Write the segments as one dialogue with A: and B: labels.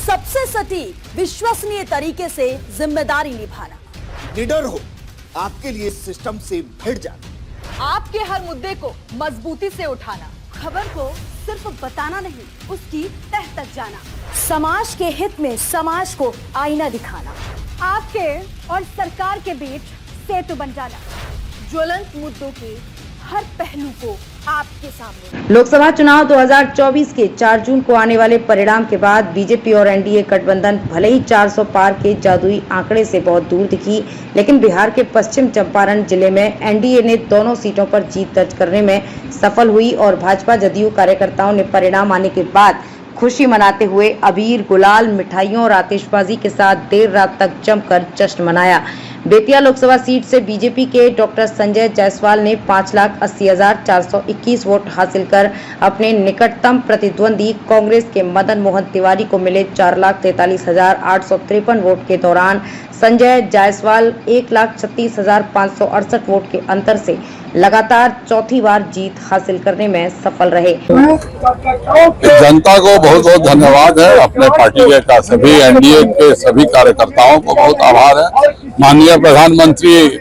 A: सबसे सटीक विश्वसनीय तरीके से जिम्मेदारी निभाना।
B: निडर हो, आपके लिए सिस्टम से भिड़ जाना।
A: आपके हर मुद्दे को मजबूती से उठाना। खबर को सिर्फ बताना नहीं, उसकी तह तक जाना। समाज के हित में समाज को आईना दिखाना। आपके और सरकार के बीच सेतु बन जाना। ज्वलंत मुद्दों के हर पहलू को आपके सामने।
C: लोकसभा चुनाव 2024 के 4 जून को आने वाले परिणाम के बाद बीजेपी और एनडीए गठबंधन भले ही 400 पार के जादुई आंकड़े से बहुत दूर दिखी, लेकिन बिहार के पश्चिम चंपारण जिले में एनडीए ने दोनों सीटों पर जीत दर्ज करने में सफल हुई और भाजपा जदयू कार्यकर्ताओं ने परिणाम आने के बाद खुशी मनाते हुए अबीर, गुलाल, मिठाइयों और आतिशबाजी के साथ देर रात तक जमकर जश्न मनाया। बेतिया लोकसभा सीट से बीजेपी के डॉक्टर संजय जायसवाल ने 5,80,421 वोट हासिल कर अपने निकटतम प्रतिद्वंदी कांग्रेस के मदन मोहन तिवारी को मिले 4,43,853 वोट के दौरान संजय जायसवाल 1,36,568 वोट के अंतर से लगातार चौथी बार जीत हासिल करने में सफल रहे।
D: जनता को बहुत बहुत धन्यवाद है। अपने पार्टी के सभी एनडीए के सभी कार्यकर्ताओं को बहुत आभार है। माननीय प्रधानमंत्री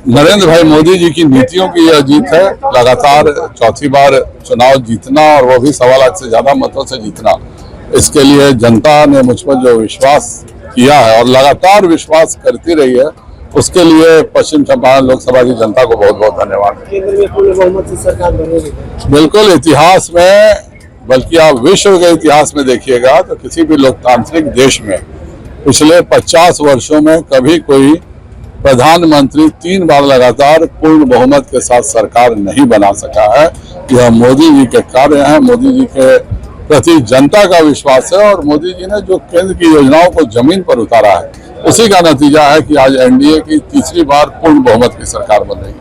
D: नरेंद्र भाई मोदी जी की नीतियों की यह जीत है। लगातार चौथी बार चुनाव जीतना और वो भी 1.25 लाख से ज्यादा मतों से जीतना, इसके लिए जनता ने मुझ पर जो विश्वास किया है और लगातार विश्वास करती रही है, उसके लिए पश्चिम चंपारण लोकसभा की जनता को बहुत बहुत धन्यवाद।
E: केंद्र में पूर्ण बहुमत से सरकार बनेगी।
D: बिल्कुल, इतिहास में, बल्कि आप विश्व के इतिहास में देखिएगा तो किसी भी लोकतांत्रिक देश में पिछले 50 वर्षों में कभी कोई प्रधानमंत्री 3 बार लगातार पूर्ण बहुमत के साथ सरकार नहीं बना सका है। यह मोदी जी के कार्य हैं, मोदी जी के प्रति जनता का विश्वास है और मोदी जी ने जो केंद्र की योजनाओं को जमीन पर उतारा है, उसी का नतीजा है कि आज एनडीए की तीसरी बार पूर्ण बहुमत की सरकार बन रही है।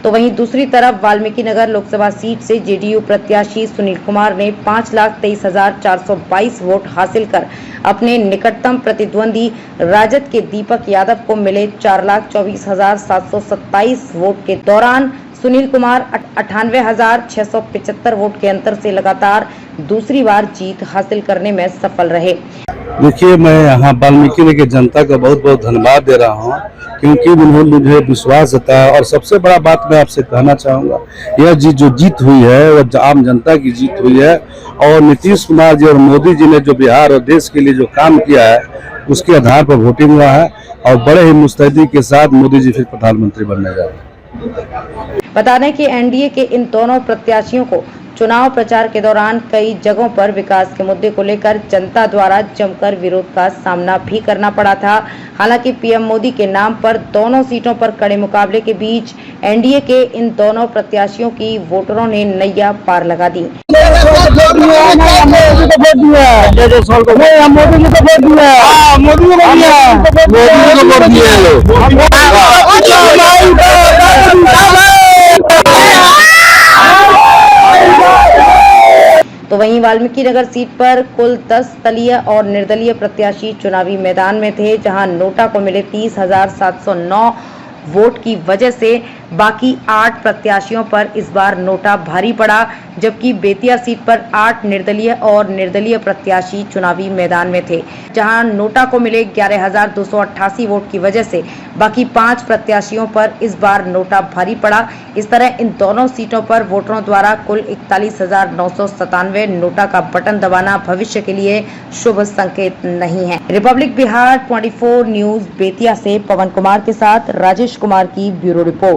C: तो वहीं दूसरी तरफ वाल्मीकि नगर लोकसभा सीट से जेडीयू प्रत्याशी सुनील कुमार ने 5,23,422 वोट हासिल कर अपने निकटतम प्रतिद्वंदी राजद के दीपक यादव को मिले 4,24,727 वोट के दौरान सुनील कुमार 98,675 वोट के अंतर से लगातार दूसरी बार जीत हासिल करने में सफल रहे।
F: देखिए, मैं यहाँ वाल्मीकि नगर की जनता का बहुत बहुत धन्यवाद दे रहा हूँ, क्योंकि उन्होंने मुझे विश्वास जताया। और सबसे बड़ा बात मैं आपसे कहना चाहूँगा, यह जो जीत हुई है वह आम जनता की जीत हुई है और नीतीश कुमार जी और मोदी जी ने जो बिहार और देश के लिए जो काम किया है, उसके आधार पर वोटिंग हुआ है और बड़े ही मुस्तैदी के साथ मोदी जी फिर प्रधानमंत्री बनने जा रहे हैं।
C: बता दें कि एनडीए के इन दोनों प्रत्याशियों को चुनाव प्रचार के दौरान कई जगहों पर विकास के मुद्दे को लेकर जनता द्वारा जमकर विरोध का सामना भी करना पड़ा था। हालांकि पीएम मोदी के नाम पर दोनों सीटों पर कड़े मुकाबले के बीच एनडीए के इन दोनों प्रत्याशियों की वोटरों ने नैया पार लगा दी। तो वहीं वाल्मीकि नगर सीट पर कुल 10 दलीय और निर्दलीय प्रत्याशी चुनावी मैदान में थे, जहां नोटा को मिले 30,709 वोट की वजह से बाकी 8 प्रत्याशियों पर इस बार नोटा भारी पड़ा, जबकि बेतिया सीट पर 8 निर्दलीय और निर्दलीय प्रत्याशी चुनावी मैदान में थे, जहां नोटा को मिले 11,288 वोट की वजह से बाकी 5 प्रत्याशियों पर इस बार नोटा भारी पड़ा। इस तरह इन दोनों सीटों पर वोटरों द्वारा कुल 41,997 नोटा का बटन दबाना भविष्य के लिए शुभ संकेत नहीं है। रिपब्लिक बिहार 24 न्यूज बेतिया से पवन कुमार के साथ राजेश कुमार की ब्यूरो रिपोर्ट।